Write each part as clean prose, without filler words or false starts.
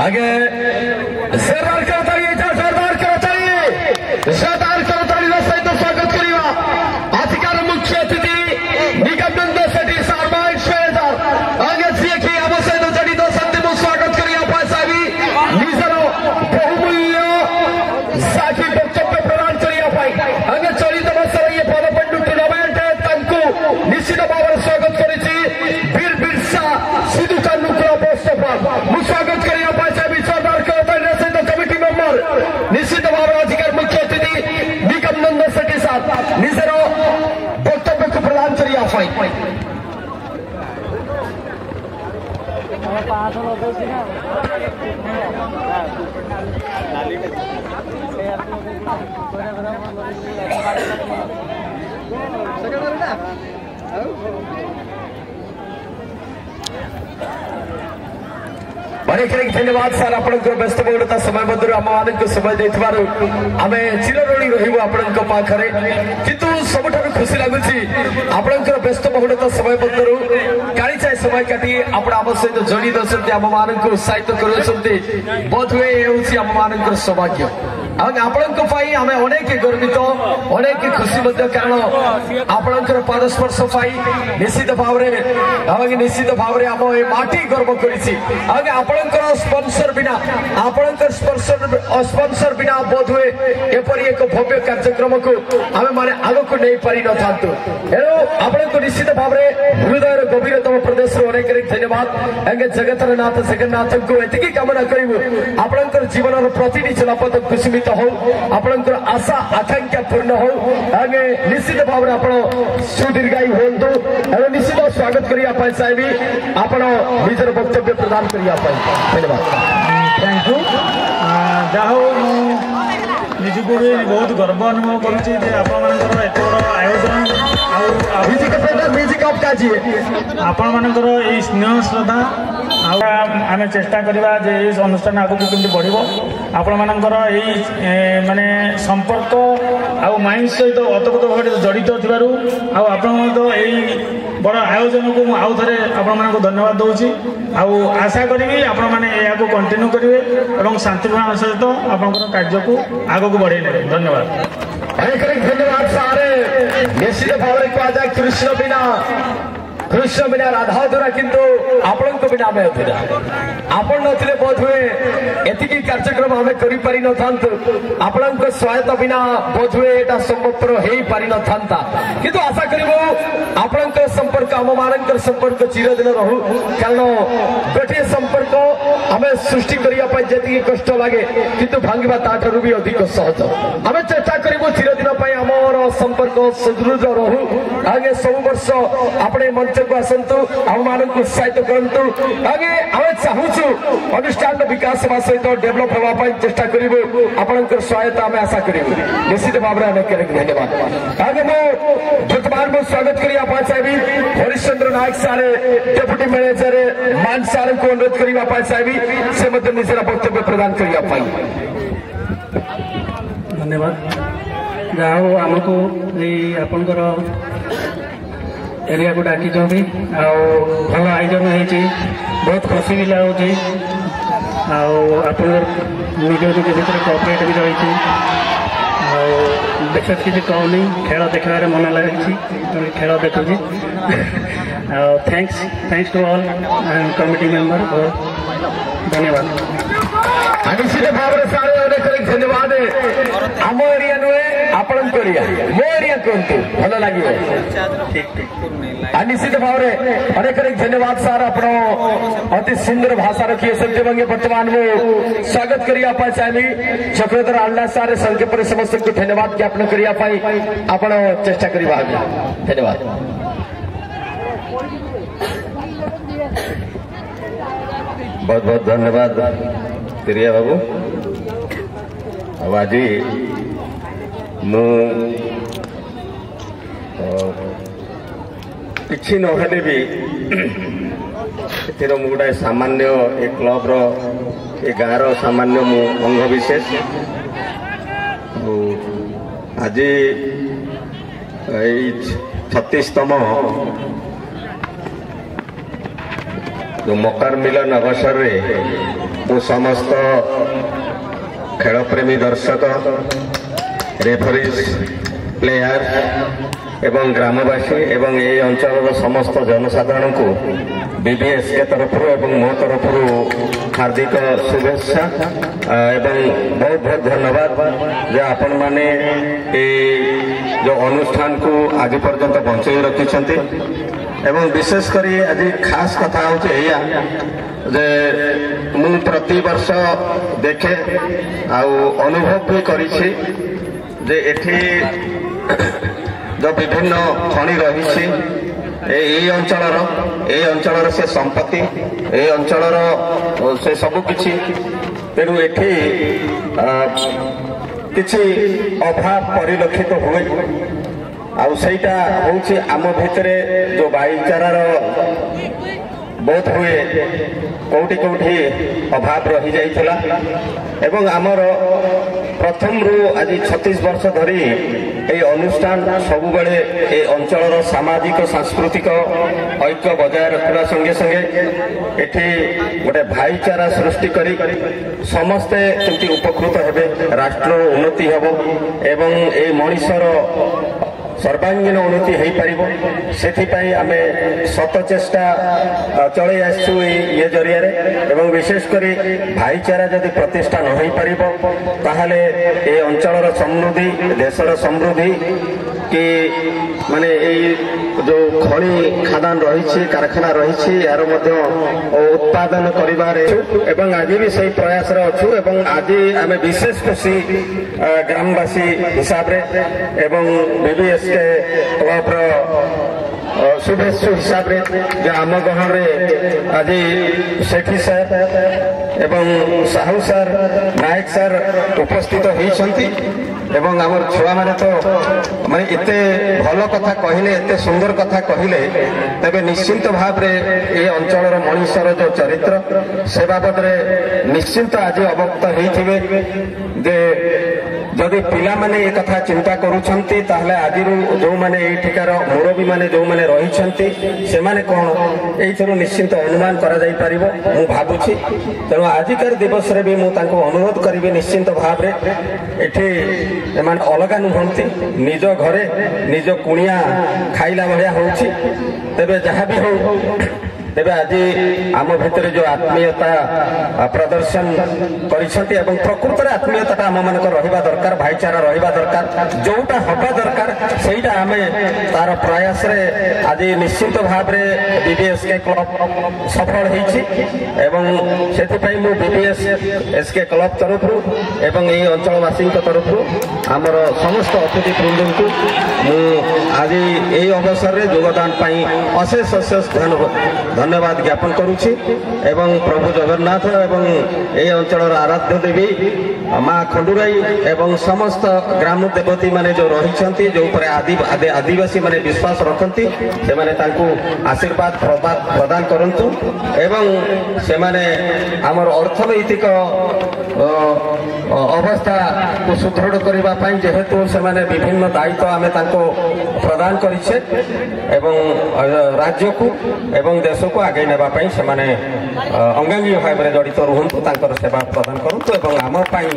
आगे सरदार कर्मचारी सरदार कर्मचारी सहित स्वागत करवा आजिकार मुख्य अतिथि निगमनंद सेठी सारमाइक श्वेजार आगे जी कि आम सहित जड़ित सत्य स्वागत करने निजर बहुमूल्य साक्षी वक्तव्य प्रदान करने आगे चलित वर्षर ये पदपंडु टूर्णामेंट निश्चित भाव में स्वागत करी वीर बिरसा सिद्धू कान्हूकर पोस्ट स्वागत करने सरदार कर्मचारी सहित कमिटी मेंबर निश्चित भाव में अधिकार मुख्य अतिथि निगमनंद सेठी साहब निजर वक्तव्य को प्रदान करने अनेक धन्यवाद सर आप व्यस्त बहुलता समय मध्य आम मान समय आम चिरऋणी रही आपरे किंतु सबुठ खुशी लगुच आप व्यस्त बहुलता समय मध्य कालीचाए समय काटी आप सहित जोड़ी दौरान आम मान उत्साहित कर बोध हुए आम मान सौभाग्य आम अनेक गर्वित अनेक खुशी कारण आपणकर पादस्पर्श पाई निश्चित भाव में आम माटी गर्व कर स्पॉन्सर बिना आपणकर स्पॉन्सर बिना बोध हुए एपरी एक भव्य कार्यक्रम को आम माने आग को नहीं पारि न थांतु एणु आपको निश्चित भाव में हृदय गभीरतम प्रदेश अनेक धन्यवाद आगे जगतर नाथ जगन्नाथ को एति कामना करूँ आपणकर जीवन प्रतिनिधि चलापथ कुसुमित हो आपणकर आशा आकांक्षा पूर्ण हो आगे निश्चित भाव में आप सुदीर्घायु हूँ निश्चित स्वागत करने चाहिए आप निजर वक्तव्य प्रदान करने धन्यवाद थैंक यू जहाँ निजक बहुत गर्व अनुभव करुँचे आपण एत बड़ आयोजन आपण मानकर यही स्नेह श्रद्धा आम चेष्टा करवा जे अनुष्ठान आगे केमती बढ़ आपण मानकर यही माने संपर्क आउ माइंड सहित अतप्रोत भाव जड़ित थी आपण बड़ आयोजन को मुझे आउ थे आपण धन्यवाद दूसरी आशा करी आपण मैंने यहाँ कंटिन्यू करेंगे शांतिपूर्ण सहित आपण कार्य को आग को बढ़े धन्यवाद धन्यवाद सारे निश्चित भाव में कह जाए कृष्ण बिना राधा अधूरा किंतु आपण बिना आम अधूरा आपण नथिले बोध हुए एतिकी कार्यक्रम आम करि पारि न थांतु आपण सहायता बिना बोध हुए एटा संभवपर हेई पारि न थांता किंतु आशा करिबो आपण संपर्क आम मानकर संपर्क चिरदिन रहू कारण गोटे संपर्क आम सृष्टि करिया पय जेतिकी कष्ट लागे किंतु भांगिबा ताठरू भी अधिक सहज आम चेष्टा करिबो चिरदिन पय आमर संपर्क सुदृढ़ रहू आगे सब वर्ष आपणे मंच को आसतु आम मान उत्साहित करूँ आगे आम चाहूँ अनुष्ठान विकास सहित डेभलप होगापी चेष्टा करूँ आपण सहायता आम आशा करूँ निश्चित भाव में अनेक धन्यवाद आगे वर्तमान में स्वागत करने चाहिए हरिश्चंद्र नायक सारे डेप्यूटी मैनेजर मान सार को अनुरोध करने चाहिए से निजर वक्तव्य प्रदान करने धन्यवाद जहाँ आमको आपंकर एरिया को डाकी भल आयोजन हो बहुत खुशी भी लगे आप निज निज भर कोऑपरेट भी रही विशेष किसी कहूनी खेल देखार मन लगी खेल देखुची thanks to all committee member धन्यवाद निश्चित भाव में सारे अनेक धन्यवाद आम एरिया नुहे आपण मो एरिया कहतु भल लगे निश्चित भाव में अनेक धन्यवाद सार आप अति सुंदर भाषा रखिए सत्यभंगे वर्तमान में स्वागत करने चाहिए चक्रधर आल्ला सारे संख्या पर समस्त को धन्यवाद ज्ञापन करने आप चेष्टा करवा धन्यवाद बहुत बहुत धन्यवाद तिरिया बाबू आज किसी नहेले भी गोटे सामान्य ए क्लब ए गाँव सामान्य मु अंग विशेष आज 36तम जो मकर मिलन अवसर में समस्त खेलप्रेमी दर्शक रेफरीज प्लेयर एवं ग्रामवासी एवं ये अंचल समस्त जनसाधारण को बीबीएस के तरफ एवं मो तरफ हार्दिक शुभेच्छा एवं बहुत बहुत धन्यवाद जे आपण माने जो अनुष्ठान को आज पर्यंत बंचाई रखिंट एवं विशेष करी आज खास कथा होया जे मु प्रति वर्ष देखे अनुभव भी करी जे एठी जो विभिन्न खनि रही अंचल से संपत्ति ए अंचल से सबु किछि तेणु एठी किछि अभाव परिलक्षित हुए आईटा हूँ आम भितर जो भाईचारार बोध हुए कौटी कौटी अभाव रही जाइथिला एवं आमर प्रथम रु आज 36 वर्ष धरी ये अनुष्ठान सबुबले ए अंचल सामाजिक सांस्कृतिक ऐक्य बजाय रखा संगे संगे एठी गोटे भाईचारा सृष्टि करी समस्ते केमती उपकृत हेबे राष्ट्र उन्नति हेबो एवं ए मनिषर सर्वांगीन उन्नति हो पार से आमे सत चेष्टा चले आसु ये जरिया एवं विशेषकर भाईचारा जदि प्रतिष्ठा न हो पार ए अंचल समृद्धि देशर समृद्धि कि माने जो खनि खादान रही कारखाना रही यार उत्पादन करिबारे एवं आज भी सही प्रयास अच्छु एवं आज आम विशेष खुशी ग्रामवासी हिसाब रे एवं बीबीएस क्लब शुभेच्छु हिसाब रे आम गहन रे आज सेठी सर एवं साहू सर नायक सर उपस्थित होती एवं आमर छुआ माने तो माने इते भल कथा कहले एते सुंदर कथा कहले तबे निश्चिंत भाव रे ए अंचलर मनुष्यर जो चरित्र से बाबद रे निश्चिंत आज अवगत होइथिबे जे जदि पिला माने ए कथा चिंता करूछंती ताहले आज जो माने एठिकार मुरबी माने जो माने रहिछंती से माने कोन एइथरो निश्चिंत अनुमान करा जाई परिबो मु भाबुछि तेणु आजिकार दिवस रे भी मु तांको अनुरोध करिवे निश्चिंत भाव रे एठी एमान अलगा नुहंती निज घरे निज कुणिया खाइला भलिया होउछि तेबे जहाँ भी हो तेबे आज आम भितर जो आत्मीयता प्रदर्शन करिसेंती एवं प्रकृत रे आत्मीयता आम मानक रहिबा दरकार भाईचारा रहिबा दरकार जोटा हबा दरकार सेटा आमे तार प्रयास रे आज निश्चित भाव रे बीबीएस के क्लब सफल होईछि एवं सेति पई मु बीबीएस एसके क्लब तरफ एवं ए अंचलवासी तरफ आमर समस्त अतिथि वृंद को मु आज ए अवसर रे योगदान पाई अशेष अशेष धन्यवाद ज्ञापन करुछि एवं प्रभु जगन्नाथ एवं ए अंचल आराध्य देवी माँ खंडुराई एवं समस्त ग्राम देवती माने जो रही जो आदिवासी माने विश्वास रखती से माने तांको आशीर्वाद प्रदान करंतु एवं से माने आमर अर्थनैतिक अवस्था को सुदृढ़ करबा पई जेहेतु से माने विभिन्न दायित्व आमे तांको प्रदान करिछे एवं राज्य को एवं देश को आगे नेबा पई से माने अंगांगी भाव में जड़ित रुहंतु तांकर सेवा प्रदान करंतु एवं आम पई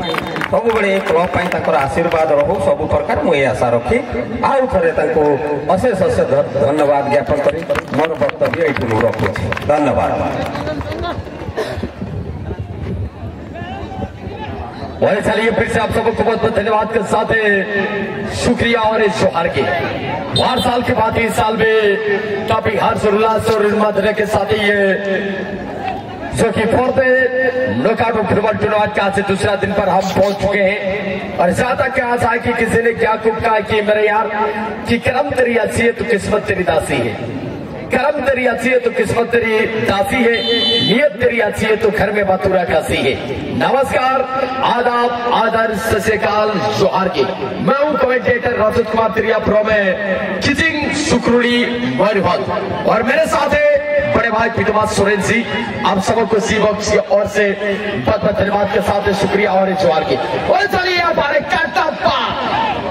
सब बड़े क्लब पई तांकर आशीर्वाद रहू सब प्रकार मु आशा रखी आउ थरे तांको अशेष अशेष धन्यवाद ज्ञापन करी मोर वक्तव्य एठु मु रखुछि धन्यवाद। वही चलिए फिर से आप सबको बहुत बहुत धन्यवाद के साथ शुक्रिया और इस जोहार के 4 साल के बाद इस साल में काफी हर्ष उल्लास और मधुर के साथ ही ये जो कि फोर्थ नॉकआउट फुटबॉल टूर्नामेंट का आज दूसरा दिन पर हम पहुंच चुके हैं और ज्यादा क्या आशा है कि किसी ने क्या कुछ कहा कि मेरे यार कि करम तेरी अच्छी है तो किस्मत तेरी दासी है, करम तेरी अच्छी है तो किस्मत तेरी दासी है, नियत तेरी अच्छी है तो घर में बतूरा कासी है। नमस्कार, आदाब, आदर, सत श्री अकाल, जोहार की। मैं हूं कमेंटेटर राशिद कुमार तिरिया प्रो में किचिंग सुकरुड़ी मयूरभंज और मेरे साथ है बड़े भाई पिटवास सुरेंद्र जी। आप सबको सी बॉक्स की ओर से बहुत बहुत धन्यवाद के साथ शुक्रिया और जोहार की। और चलिए हमारे कटप्पा,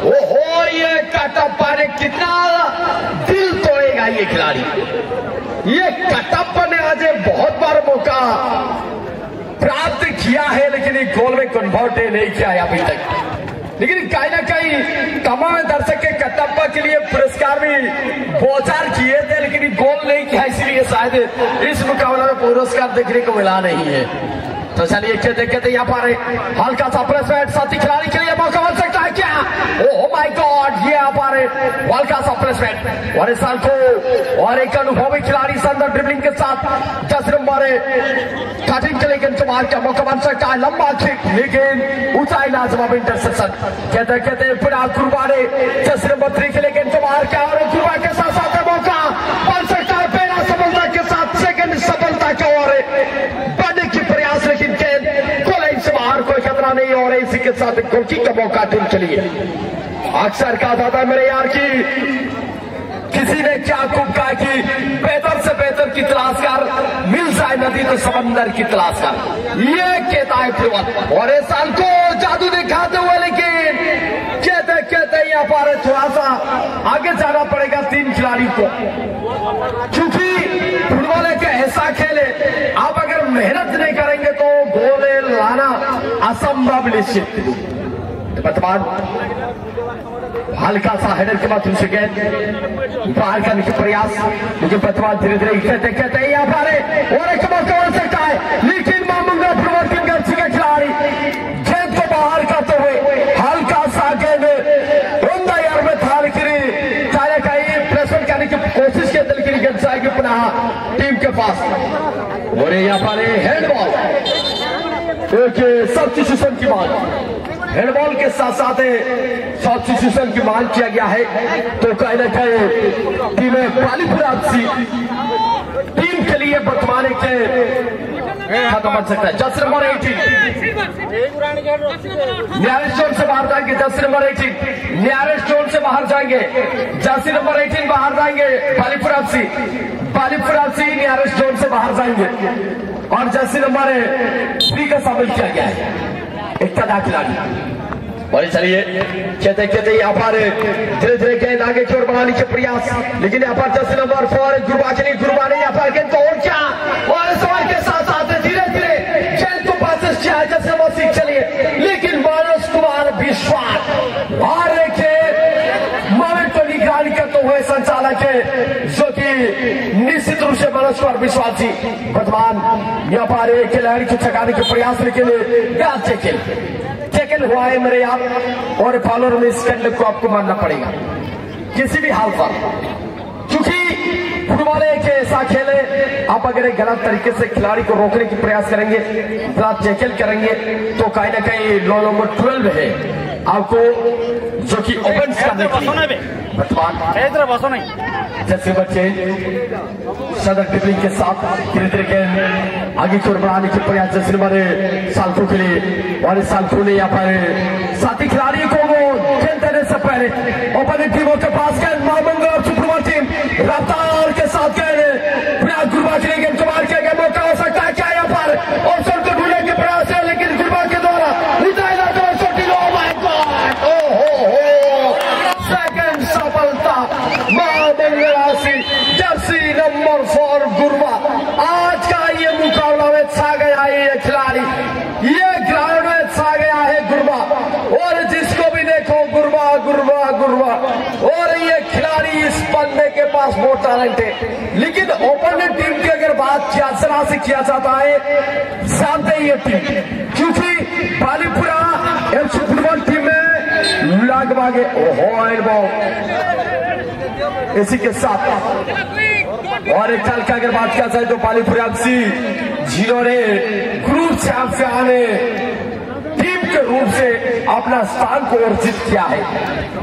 ओहो ये कटप्पा ने कितना दिल तोड़ेगा ये खिलाड़ी। ये कटप्पा ने आज बहुत बार मौका प्राप्त किया है, लेकिन एक गोल में कन्वर्ट नहीं किया है अभी तक। लेकिन कहीं ना कहीं तमाम दर्शक के कटप्पा के लिए पुरस्कार भी बौछार किए थे, लेकिन गोल नहीं किया, इसलिए शायद इस मुकाबले में पुरस्कार देखने को मिला नहीं है। तो चलिए कहते यहाँ पर हल्का सा प्लेसमेंट साथी खिलाड़ी के लिए मौका बन सकता है क्या? ओह माय गॉड, ये यहाँ पर हल्का सा प्लेसमेंट और इस साल को और एक अनुभवी खिलाड़ी शानदार ड्रिबलिंग के साथ 10 नंबर कटिंग के लेकिन कमाल का मौका बन सकता है। लंबा किक लेकिन ऊंचाई लाजवाब इंटरसेप्शन। कहते पुनः गुरबा ने 10 नंबर 3 के लेकिन कमाल का और गुरबा के साथ साथ मौका बन सकता है। पहला सफलता के साथ सेकंड सफलता का और बनने की प्रयास, लेकिन गोल से बाहर कोई खतरा नहीं और इसी के साथ गोलकीपर का मौका टीम के लिए। अक्सर कहा जाता है मेरे यार की किसी ने क्या खूब कहा कि बेहतर से बेहतर की तलाश कर, मिल जाए नदी तो समंदर की तलाश कर। ये कहता है फुटबॉल और इस साल को जादू दिखाते हुए, लेकिन कहते यहाँ पर थोड़ा सा आगे जाना पड़ेगा 3 खिलाड़ी को, क्योंकि फुटबॉल एक ऐसा खेल है आप अगर मेहनत नहीं करेंगे तो गोल लाना असंभव निश्चित। वर्तमान हल्का सा हेडर के बाद दूसरे गेंद बाहर करने के प्रयास, लेकिन वर्तमान धीरे धीरे कहते यहाँ पर और एक मौका बन सकता है, लेकिन मामूंगा प्रवर्तन कर चुके खिलाड़ी गेंद को बाहर करते हुए हल्का सा गेंद यार में था, लेकिन प्रेसमेंट करने की कोशिश की, लेकिन गेंद जाएगी पुनः टीम के पास। और यहाँ पर हैंडबॉल सब्स्टिट्यूशन की मांग, हैंडबॉल के साथ साथ सब्स्टिट्यूशन की मांग किया गया है। तो कहीं ना कहीं टीम बालीपुरा टीम के लिए वर्तमान खत्म बन सकता है। 10 नंबर 18 नियरेस्ट जोन से बाहर जाएंगे। 10 नंबर 18 नियरेस्ट जोन से बाहर जाएंगे। 10 नंबर 18 बाहर जाएंगे। बालीपुरा नियरेस्ट जोन से बाहर जाएंगे और 10 नंबर 3 का शामिल किया गया है एक खिलाड़ी। और चलिए कहते यहाँ पर धीरे धीरे गेंद आगे की ओर बढ़ाने के प्रयास, लेकिन यहाँ पर 10 नंबर 4 गुरबा ने यहाँ पर गेंद को और क्या और समय के साथ साथ धीरे धीरे गेंद को पास किया है 10 नंबर 6 चलिए, लेकिन मानस कुमार विश्वास हारने के मोमेंट को निगरानी करते हुए संचालक है, जो कि निश्चित रूप से मानस कुमार विश्वास जी वर्तमान यहाँ पर एक खिलाड़ी को छकाने के प्रयास, लेकिन चेकिल हुआ है मेरे यार और फॉलोअर में इस कंडक्ट को आपको मानना पड़ेगा किसी भी हाल पर, क्योंकि फुटबॉल एक ऐसा खेल है आप अगर एक गलत तरीके से खिलाड़ी को रोकने की प्रयास करेंगे, चेकिल करेंगे तो कहीं ना कहीं लॉ नंबर 12 है आपको, जो कि ओपन करने के वर्तमान जैसे बच्चे सदर ड्रिबलिंग के साथ धीरे धीरे आगे की ओर बढ़ाने के प्रयास। जैसे नंबर साल्फू के लिए और साल्फू ने यहाँ पर साथी खिलाड़ी को वो खेल देने से पहले ओपनिंग टीमों के पास गए मामूंगा सुपरमन टीम रफ्तार के साथ गए गुरबा के लिए गेंद कमाल किया गया, मौका हो सकता है क्या यहाँ पर ऑप्शन को ढूंढने के प्रयास है, लेकिन गुरबा के द्वारा सेकंड सफलता जर्सी नंबर 4 गुरबा। आज का ये मुकाबला में छा गया है ये खिलाड़ी, ये ग्राउंड में छा गया है गुरबा, और जिसको भी देखो गुरबा और ये खिलाड़ी इस बंदे के पास बहुत टैलेंट है, लेकिन ओपोनेंट टीम की अगर बात तरह से किया जाता है जानते ही ये टीम, क्योंकि बालीपुरा एफसी फुटबॉल टीम में लगभग इसी के साथ और एक साल की अगर बात किया जाए तो बालीपुरा एफसी जिन्होंने ग्रुप चैंपियन टीम के रूप से अपना स्थान को अर्जित किया है,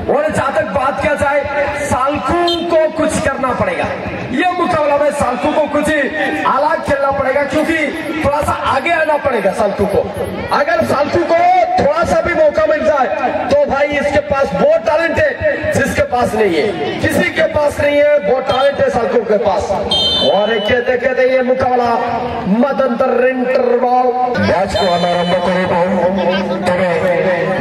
और जहां तक बात किया जाए साल्कू को कुछ करना पड़ेगा, ये मुकाबला में साल्कू को कुछ अलग खेलना पड़ेगा, क्योंकि थोड़ा सा आगे आना पड़ेगा साल्कू को। अगर साल्कू को थोड़ा सा भी मौका मिल जाए तो भाई इसके पास बहुत टैलेंट है, जिसके पास नहीं है, किसी के पास नहीं है, बहुत टैलेंट है साल्कू के पास। और कहते ये मुकाबला मदंतर इंटरवल मैच को आरंभ कर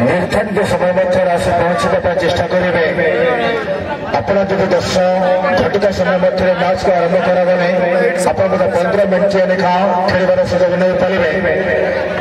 निर्धारित समय मध्य राशि पहुंचने चेष्टा करेंगे। अपना जो राति 10 घटिका समय मध्य मैच को आरंभ करागले आप 15 मिनट लेखा खेल सुजोग नहीं पारे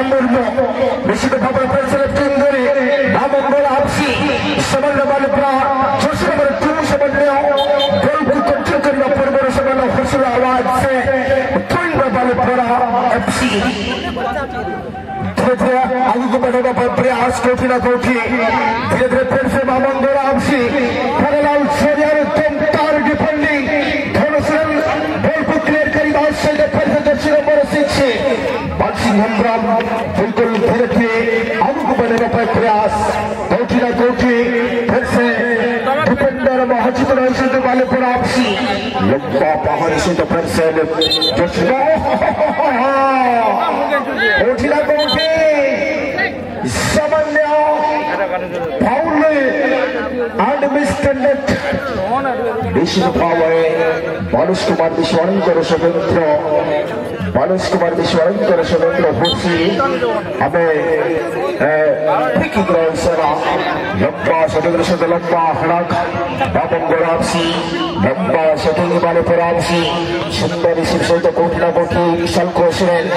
निश्चित भाव में परिसर टीम धरी भामंगल आपसी समन्वय वाले जोशी नंबर 2 समन्वय गोल को कंट्रोल करने पूर्व समन्वय खुशल आवाज से ट्रेन वाले पूरा एफसी धीरे धीरे आगे को बढ़ने का प्रयास कोठी ना कोठी धीरे धीरे फिर से भामंगल आपसी फरलाल सोनिया तुम तार डिफेंडिंग धनुषन बॉल को क्लियर करी बात से फिर से जोशी नंबर 6 बासिंग हेम्ब्राम बिल्कुल धीरे धीरे आगे को बढ़ने का प्रयास कोठी ना कोठी फिर से डिफेंडर महजिद रशीद वाले पर आपसी लंबा बाहर से तो फिर से जोशी कोठी ना कोठी सामान्य फाउल and misconduct निश्चित भाव में मानुष कुमार विश्वानंकर स्वतंत्र मानुष कुमार विश्वानंकर स्वतंत्र हुसी हमें लंबा स्वतंत्र से लंबा हड़क भामंगल आपसी लंबा शूटिंग वाले पर आपसी सुंदर इसी सहित कोठिना कोठी विशाल कोशल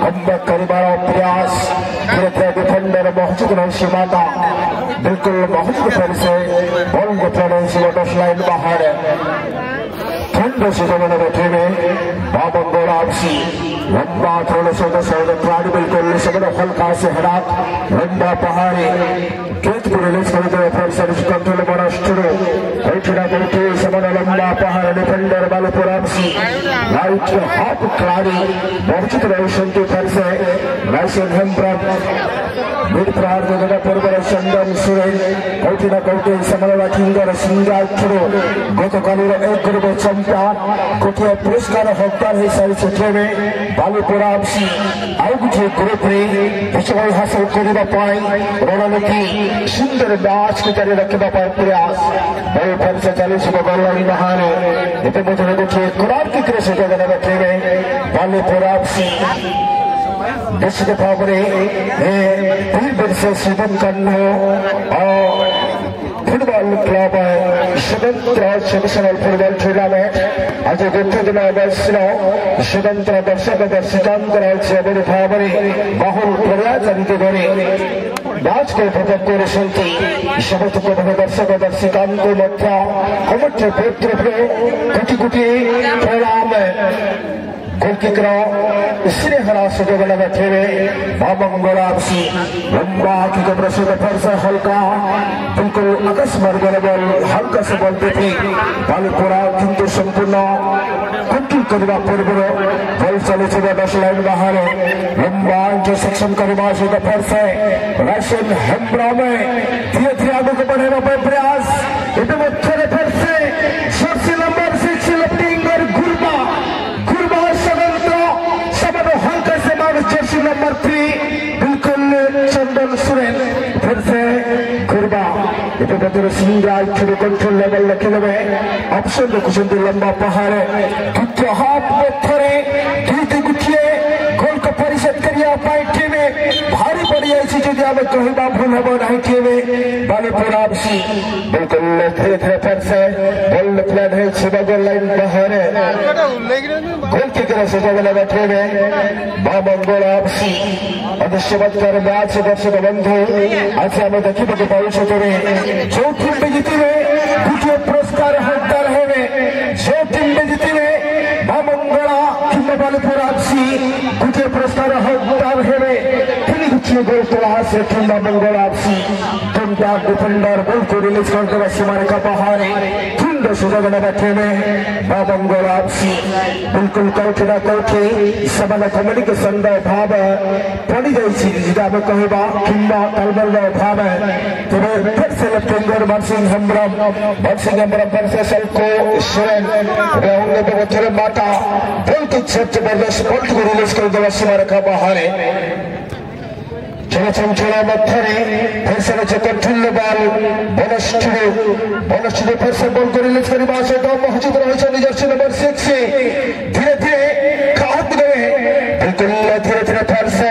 कमबैक करिबार प्रयास धीरे धीरे डिफेंडर महजिद रशीद माता बिल्कुल महजिद फिर से बॉल को प्रोनाउंस लाइन बाहर ठंड से जमाने बैठे में भामंगल आपसी लंबा थोड़े से प्राणी बिल्कुल सब हल्का से हरा लंबा पहाड़ी कैच को रिलीज कर दिया फिर सर्विस कंट्रोल बड़ा स्टूडियो बैठना बैठे सब लंबा पहाड़ डिफेंडर वाले पर आपसी लाइट हाफ खिलाड़ी महजिद रशीद फिर से राइसन हेम्ब्राम मिड प्रार जगह पूर्व चंदन सुरेन कौटी ना कौटी समन्वय किंगर सिंगाल थ्रो गतकाल एक ग्रुप चैंपियन कोटिया पुरस्कार हकदार है सारी क्षेत्र में बालुपुर आपसी आउ गोटे ग्रुप विजय हासिल करने रणनीति सुंदर मैच को जारी रखा प्रयास बल फिर से चली गलानी महाने इतिमध्य गोटे खराब किक से जगह बैठे में बालुपुर आपसी निश्चित भाव में से श्रीलंकन और फुटबॉल क्लब स्वतंत्र सेमिफाइनल फुटबॉल टूर्नामेंट आज गोटे दिन अवश्य स्वतंत्र दर्शक दर्शकांतर भाव में बहुल प्रयास मैच को उपभोग कर समस्त दर्शक दर्शकांत कमिटी तरफ कोटि कोटि प्रणाम गोलकीपर स्नेहरा सुजोग बैठे भामंगल आपसी लंबा की प्रसिद्ध फिर से हल्का बिल्कुल अकस्मात बल हल्का से बल देती बालुपुरा किंतु संपूर्ण कंट्रोल करने पूर्व बल चली 10 लाइन बाहर लंबा इंटरसेक्शन करने सहित फिर से राइसन हेम्ब्राम धीरे धीरे आगे को बढ़ने का प्रयास इतिमध्य फिर से जर्सी नंबर 6 लेफ्टिंग और गुरबा जर्सी नंबर 3 बिल्कुल चंदन सुरेन फिर से गुरबा इतिमध्य सिंगाल थ्रो कंट्रोल लेवल रखे ऑप्शन देखुंत लंबा पहाड़ द्वितीय हाफ पत्थरे दुईटी गुटिए गोल को परिशोध करने टीम भारी पड़ी जब आम कहवा भूल हम ना टीम बालुपुर आपसी बिल्कुल धीरे धीरे फिर से बॉल प्लान है गोल लाइन बाहर गोल किकर से जगह बैठे भामंगल आपसी अदृश्यवत्कार मैच दर्शक बंधु आज आम देखा पाऊँ जो टीम में जीतवे गोटे पुरस्कार हकदार हेबे जो टीम में जीतवे भामंगला कि बालुपुर आपसी गोटे पुरस्कार हकदार हेबे गोल तोला से भामंगल आपसी डिफेंडर बॉल को रिलीज करते सीमा रेखा बाहर सुजग न बैठे में बाबंगोल आपसी बिल्कुल कौटी ना कौटी समान कम्युनिकेशन अभाव पड़ी जाए कहवा किंबा तालमेल अभाव तेरे फिर से लेफ्टिनेंट बंसिंग हेम्ब्रम वर्सेस को ईश्वरन बच्चे माता बहुत अच्छे जबरदस्त बोल्ट को रिलीज कर देवा सीमा रेखा बाहर चलचंचला मध्य फिर से कठिन बॉल बनस्टुडियो फिर से बॉल को रिलीज करने सहित मौजूद रही जर्सी नंबर 6 धीरे धीरे काट गए बिल्कुल धीरे धीरे फिर से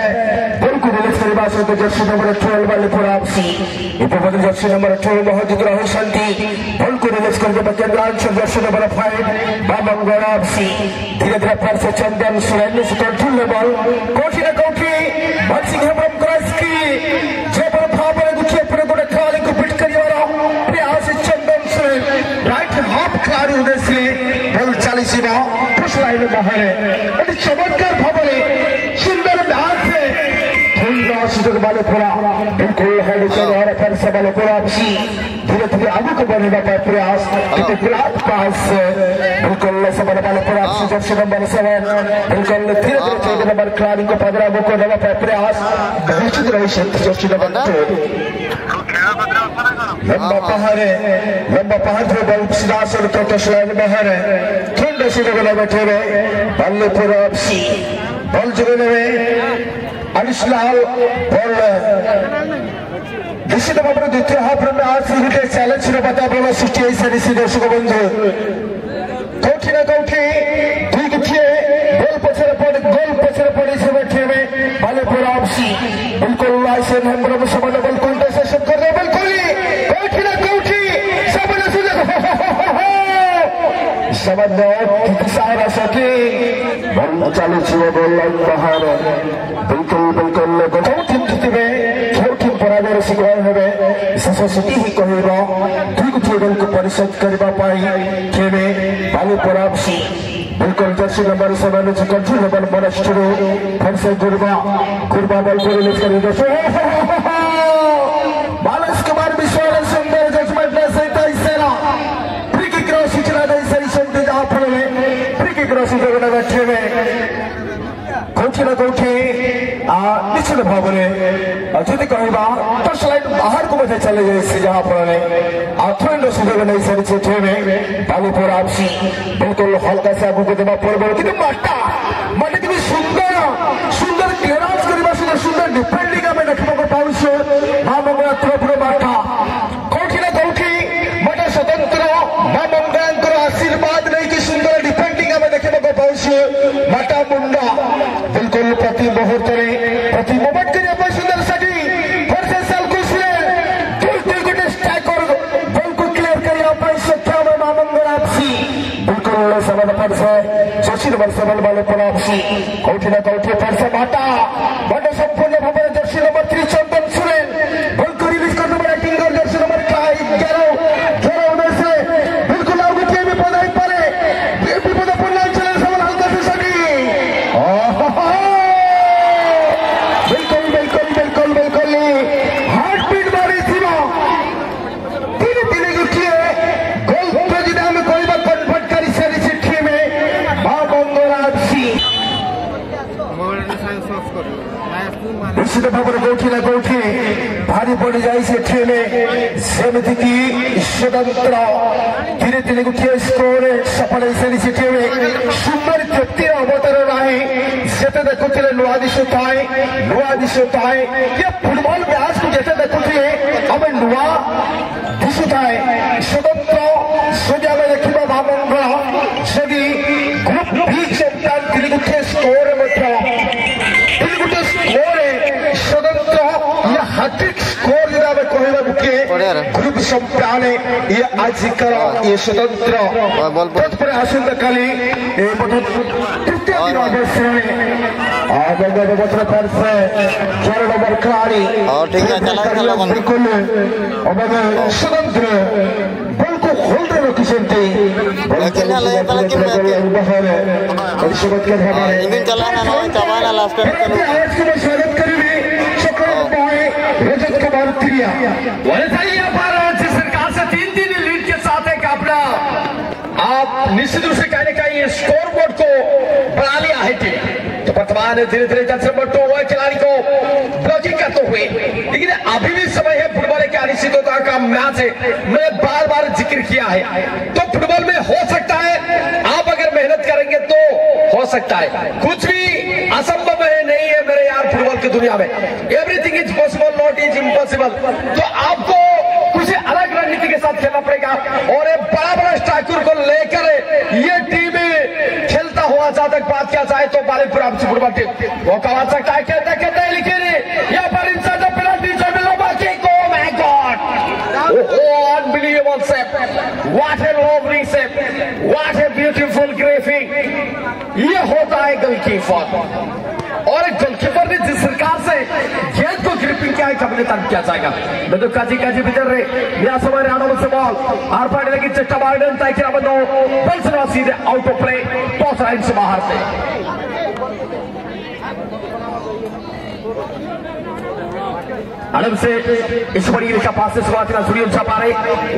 बॉल को रिलीज करने सहित जर्सी नंबर 12 वाले पुरापसी उपबदल जर्सी नंबर 12 मौजूद रही बॉल को रिलीज करके केंद्रांचल जर्सी नंबर 5 बाबंगोल आपसी धीरे धीरे फिर से चंदन सुरेंद्र से कठिन बॉल कोठी न कोठी बंसिंग हेम्ब्रम चमत्कार भाव सुंदर डांस से सुजग वाले पूरा बिल्कुल फिर से वाले पूरा धीरे धीरे आगे को बढ़ने का प्रयास पास बिल्कुल वाले पूरा जर्सी नंबर 7 बिल्कुल धीरे धीरे 14 नंबर खिलाड़ी को पदरा को देने का प्रयास मौजूद रही जर्सी नंबर 2 लंबा पहाड़ जो बल सीधा से लाइन बाहर ठंडे से जगह बैठे हुए बल्ले पूरा बल जगह में अनिशलाल बॉल निश्चित भाव में द्वितीय हाफ में आज गोटे चैलेंज बता बल सृष्टि सारी दर्शक बंधु कौटी ना कौटी दुई किए गोल पछरे पड़ी से बैठे हुए बल्ले पूरा बिल्कुल लाइसेंस हेम्ब्रम समान बल कंटेस्टेशन कर दे बिल्कुल कौटी ना कौटी सबने सारा सके चालू बोल बाहर बिल्कुल छोटी पराजय शिकार हे सोसाइटी ही कहब दुई गोटे गोल को परिशोध करने खेले बालू परापसी बिल्कुल जर्सी नंबर 7 कंट्रोल नंबर बनस्टुडियो फिर से गुरबा बॉल को रिलीज कर बालस कुमार विश्वास सुंदर जजमेंट ने सेना फ्री किक सूचना दी सही सुनते जहां फल फ्री किक जगह बैठे में कौटी ना कौटी निश्चित भाव में जदि कहवा टच लाइन बाहर को मध्य चले जाए जहां फल आथ्रेंड सुजोग नहीं सारी में बालू परापसी बिल्कुल हल्का से आगे देवा पड़े कि माटी कि सुंदर क्लियरेंस करने सुंदर डिफेंडिंग आम देखा पाऊँ माँ मंगला तरफ माठा कौटी ना कौटी मटे स्वतंत्र माँ मंगला आशीर्वाद नहीं कि सुंदर डिफेंडिंग आम देखा पाऊँ माटा मुंडा बिल्कुल प्रति मुहूर्त प्रति मोमेंट करने सुंदर सजी फिर से सलकुश दुई गोटे स्ट्राइकर बॉल को क्लियर करने सक्षम माँ मंगला आपसी बिल्कुल समय फिर से जर्सी नंबर 7 वाले परापसी कौटी ना कौटी फिर से माटा बड़े संपूर्ण भाव में जर्सी नंबर 3 चंदन सुरेन बॉल को रिलीज करने वाला टीम और जर्सी नंबर 11 में से बिल्कुल आगे टीम में पदाई पड़े विपद पूर्णांचल सवाल हल्का से सगी बिल्कुल हार्ट बीट मारी थी तीन गुटिए गोल प्रतियोगिता में कोई बात कन्वर्ट करी सारी चिट्ठी में मां मंगला आपसी निश्चित भाव में कौटी ना कौटी भारी पड़ जाए सेमती स्वतंत्र धीरे धीरे गोटे स्कोर सफल सारी सुंदर तृप्तिर अवतरण जिते देखुले नुआ दिशुए ये फुटबॉल मैच को जिते देखुले आम नुआ दिशुए स्वतंत्र जदि आम देखा भावंगला जदि ग्रुप बी चैंपियन 3 गोटे स्कोर गोटे स्कोर स्वतंत्र या हार्ट्रिक स्कोर जब आम कहवा ग्रुप चैंपियन ये आजिकर ये स्वतंत्र तत्पर आसंता काली तृतीय दिन अवसर फिर से 4 नंबर खिलाड़ी बिल्कुल स्वतंत्र बॉल को होल्ड रखी स्वागत करेंगे रजत कुमार त्रिया सरकार से 3-3 लीड के साथ एक अपना आप निश्चित रूप से कहीं ना कहीं स्कोर बोर्ड को बढ़ा लिया है टीम। तो वर्तमान धीरे धीरे जर्सी नंबर 2 वह खिलाड़ी को ब्लॉकिंग करते हुए, लेकिन अभी भी समय है फुटबॉल के अनिश्चितता का मैच है। मैंने बार बार जिक्र किया है, तो फुटबॉल में हो सकता है आप अगर मेहनत करेंगे तो हो सकता है, कुछ भी असंभव है नहीं है मेरे यार फुटबॉल की दुनिया में। Everything is possible, not is impossible. तो आपको कुछ अलग रणनीति के साथ खेलना पड़ेगा और एक बड़ा बड़ा स्ट्राइकर को लेकर ये टीम खेलता हुआ जहां तक बात किया जाए तो बालीपुर आपसी फुटबॉल टीम वो कमा सकता है, कहते कहते हैं, लेकिन यहाँ पर इंसान penalty oh my God! Oh, unbelievable save! What a lovely save! What a beautiful graphic! ये होता है गोलकीपर, और गोलकीपर ने जिस प्रकार से गेंद को ग्रिपिंग किया है कबले तक किया जाएगा। मैं तो काजी काजी भीतर रहे या समय आना मुझसे बॉल आर पार्टी लगी चट्टा बाइडन तय किया बंदो बल से सीधे out of play toss line से बाहर से। आराम से इस बड़ी रेखा पास से शुरुआत का जुड़ियल छपा रहे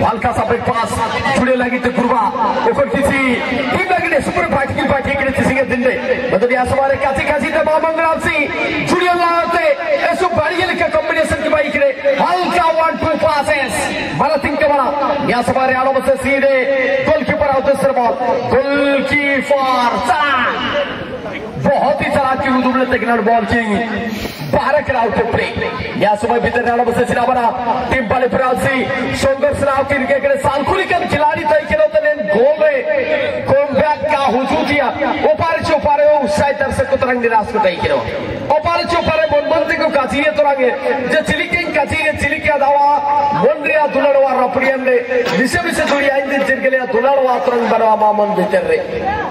हल्का सा ब्रेक पास जुड़े लगी तो गुरबा ऊपर किसी टीम लगी सुपर पार्टी के लिए किसी के दिन दे मतलब यहाँ सवाल काची काची तो मामंगराम सिंह जुड़ियल लाते ऐसो बड़ी लिखा कॉम्बिनेशन की बाइक रे हल्का 1-2 पासेस बड़ा सिंह के बड़ा यहाँ सवाल आराम से सीधे गोलकीपर आउट से बॉल गोलकीपर बहुत ही चला की उदूर टेक्नर बॉल किंग बाहर करा आउट प्ले या समय भीतर नाला बसे सिरा बना टीम वाले फ्रांसी संघर्ष सलाव के के सालखुली के खिलाड़ी तय के तने गोल रे कॉम्बैक का हुजूम दिया ओपारे चोपारे उस साइड दर्शक को तरंग निराश को तय के ओपारे चोपारे मनमंत्री को काचिए तरंगे जे चिलिकिंग काचिए चिलिकिया दावा मोंड्रिया दुलड़वा रपड़ियन रे विषय विषय दुनिया इन दिन के लिए दुलड़वा तरंग बनवा मामन भीतर रे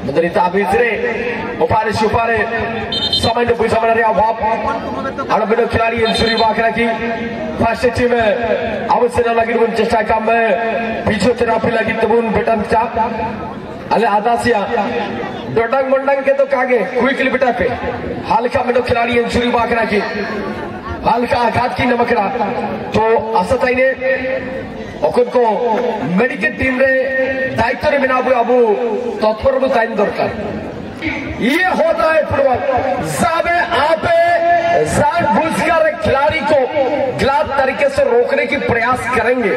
मदरी ताबीज रे ओपारे चोपारे समय ने पूछा बना रहा भाव अड़बड़ो खिलाड़ी इंसुरी बाकरा की फर्स्ट टीम में अवश्य न लगी उन चेष्टा काम में फिजियोथेरापी लगी तबुन बेटन चा अले आदासिया डोडंग मंडंग के तो कागे क्विकली बेटा पे हल्का में तो खिलाड़ी इंसुरी बाकरा की हल्का आघात की नमकरा तो असताई ने ओकुन को मेडिकल टीम रे दायित्व रे बिना अबू तत्पर टाइम दरकार ये होता है फुटबॉल। साबे आपे जानबूझकर खिलाड़ी को गलत तरीके से रोकने की प्रयास करेंगे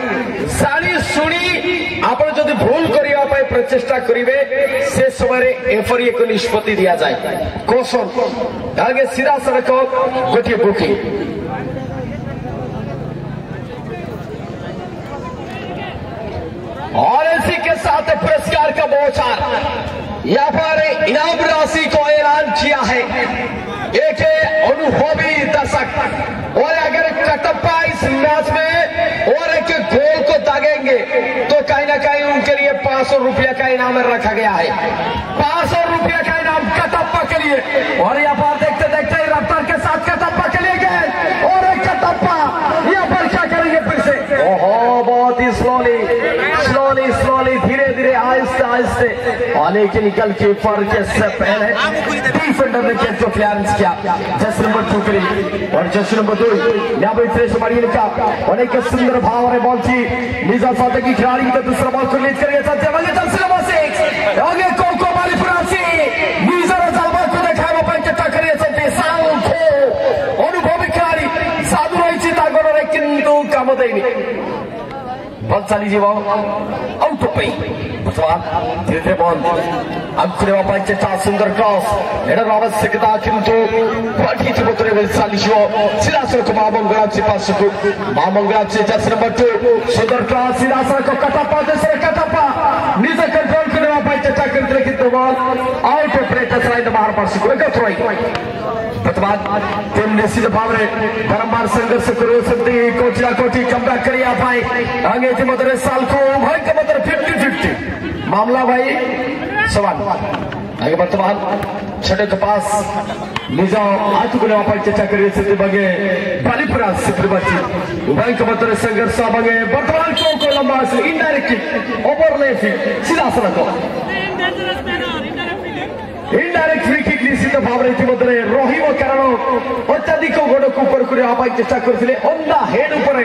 सारी सुनी आप जो भूल कर प्रचेषा करेंगे से समय एफआई को निष्पत्ति दिया जाए कौशल आगे सीधा सड़क गोटे बुकिंग और इसी के साथ पुरस्कार का बौछार यहाँ पर इनाम राशि को ऐलान किया है एक अनुभवी दर्शक और अगर कटप्पा इस मैच में और एक गोल को दागेंगे तो कहीं ना कहीं उनके लिए 500 रुपया का इनाम रखा गया है 500 रुपया का इनाम कटप्पा के लिए और यहाँ पर देखते देखते रफ्तार के साथ कटप्पा के लिए गए और एक कटप्पा यहाँ पर क्या करेंगे फिर से ओहो बहुत ही स्लोली धीरे धीरे आहिस्ते आहिस्ते आने के निकल के ऊपर के से पहले डिफेंडर ने कैच को क्लियरेंस किया जर्सी नंबर 2 के लिए और जर्सी नंबर 2 यहाँ पर फ्रेश मारी लिखा और एक सुंदर भाव और बॉल की निजाम साथ की खिलाड़ी की दूसरा बॉल को लीड करिए चलते हैं जर्सी नंबर 6 आगे कोको वाली फ्रांसी निजाम जालबा को दिखाए वो पंच टकरिए चलते साल को अनुभवी खिलाड़ी साधु रही चिता गोरो रे किंतु काम देनी बल चली जीव आउट पे वर्तमान धीरे धीरे बॉल अंकुरे पंचा सुंदर क्रॉस एडर आवश्यकता किंतु पाठी चिबुतरे चली जीव सीधा सड़क मामंगलाची पासको मामंगलाची जर्सी नंबर 2 सुंदर क्रॉस सीधा सड़क कटप्पा दूसरे कटप्पा नीचे कंट्रोल करने पंचा करते किंतु बॉल आउट पे टचलाइन बाहर पासको एक थ्रो वर्तमान टीम ने सीधे भाव रे बारंबार संघर्ष करो सकती कोचिया कोठी कमबैक करिया पाए आगे के मतलब साल को भाई का मतलब 50-50 मामला भाई सवाल आगे वर्तमान छठे के पास निजाम हाथ को लेवा चर्चा करिए सकते बगे बालीपुरा सिप्रबाची भाई का मतलब संघर्ष बगे वर्तमान को लंबा से इनडायरेक्ट ओवरलैपिंग सीधा सड़क इनडायरेक्ट फ्री किक निश्चित भाव इतिमध्ये रहिब कारण अत्याधिक गोड़ को ऊपर करने चेष्टा करते अंधा हेड उपर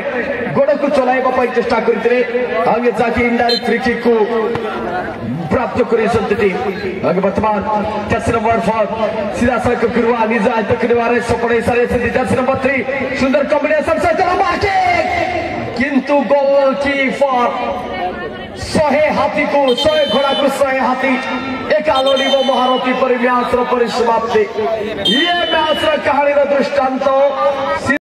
गोड़ को चलाइबा चेष्टा करते आगे जाके इनडायरेक्ट फ्री किक को प्राप्त समाप्त करेंगे टीम आगे वर्तमान जर्सी नंबर 4 सीधा सड़क गिरवा निज आज तक निवारे सपड़े सारे जर्सी नंबर 3 सुंदर कॉम्बिनेशन से लंबा किक किंतु गोलकीपर 100 हाथी को 100 घोड़ा को 100 हाथी एक आलोड़ी वो महारथी पर मैच परिसमाप्ति ये मैच कहानी दृष्टांत